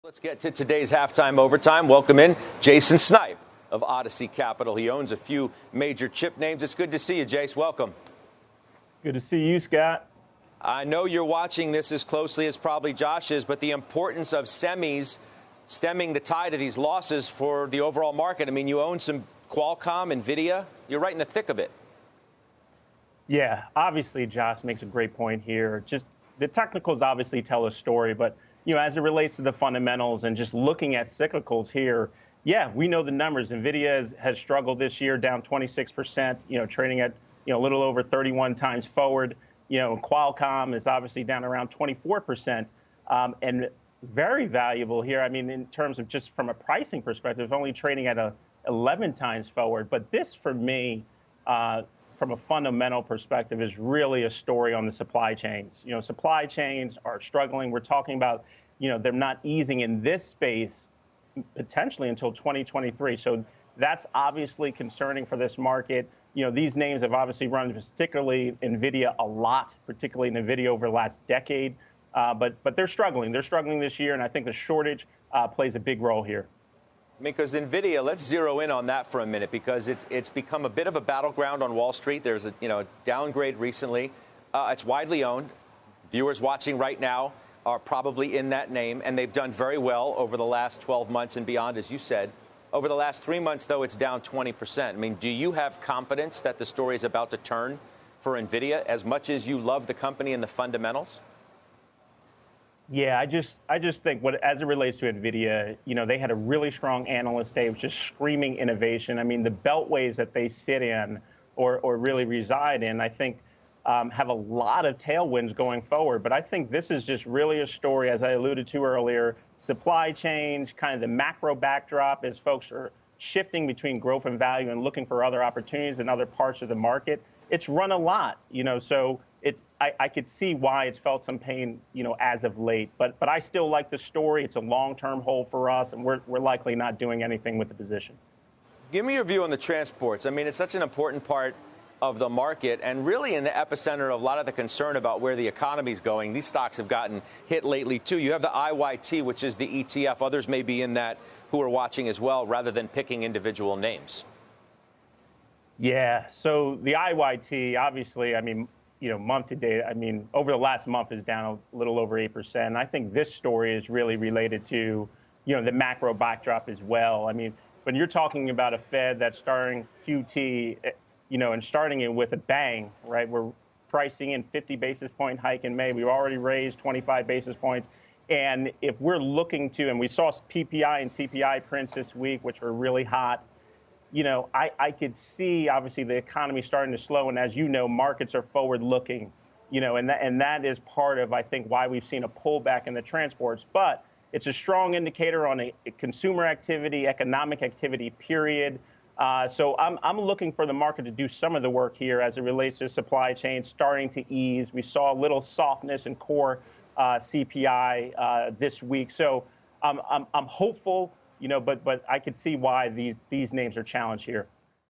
Let's get to today's halftime overtime. Welcome in Jason Snipe of Odyssey Capital. He owns a few major chip names. It's good to see you, Jace. Welcome. Good to see you, Scott. I know you're watching this as closely as probably Josh is, but the importance of semis stemming the tide of these losses for the overall market. I mean, you own some Qualcomm, NVIDIA. You're right in the thick of it. Yeah, obviously, Josh makes a great point here. Just the technicals obviously tell a story, but as it relates to the fundamentals and just looking at cyclicals here, yeah, we know the numbers. NVIDIA has struggled this year, down 26%, trading at, a little over 31 times forward. Qualcomm is obviously down around 24%. And very valuable here. I mean, in terms of just from a pricing perspective, only trading at 11 times forward. But this, for me, from a fundamental perspective, is really a story on the supply chains. Supply chains are struggling. We're talking about, they're not easing in this space potentially until 2023. So that's obviously concerning for this market. These names have obviously run, particularly NVIDIA, a lot, particularly NVIDIA over the last decade. But they're struggling. They're struggling this year, and I think the shortage plays a big role here. Because NVIDIA, let's zero in on that for a minute, because it's become a bit of a battleground on Wall Street. There's a downgrade recently. It's widely owned. Viewers watching right now are probably in that name, and they've done very well over the last 12 months and beyond, as you said. Over the last 3 months, though, it's down 20%. I mean, do you have confidence that the story is about to turn for NVIDIA as much as you love the company and the fundamentals? Yeah, I just think as it relates to NVIDIA, they had a really strong analyst day, just screaming innovation. I mean, the beltways that they sit in or really reside in, I think, have a lot of tailwinds going forward. But I think this is just really a story, as I alluded to earlier, supply chains, kind of the macro backdrop as folks are shifting between growth and value and looking for other opportunities in other parts of the market. It's run a lot, so I could see why it's felt some pain, as of late. But I still like the story. It's a long-term hold for us, and we're likely not doing anything with the position. Give me your view on the transports. I mean, it's such an important part of the market and really in the epicenter of a lot of the concern about where the economy is going. These stocks have gotten hit lately, too. You have the IYT, which is the ETF. Others may be in that who are watching as well, rather than picking individual names. Yeah, so the IYT, obviously, I mean, month to date, I mean, over the last month is down a little over 8%. And I think this story is really related to, the macro backdrop as well. I mean, when you're talking about a Fed that's starting QT, and starting it with a bang, right? We're pricing in 50 basis point hike in May. We've already raised 25 basis points. And if we're looking to, and we saw PPI and CPI prints this week, which were really hot, I could see, obviously, the economy starting to slow. And as you know, markets are forward looking, and that is part of, I think, why we've seen a pullback in the transports. But it's a strong indicator on a consumer activity, economic activity, period. So I'm looking for the market to do some of the work here as it relates to supply chain starting to ease. We saw a little softness in core CPI this week. So I'm hopeful. But I could see why these names are challenged here.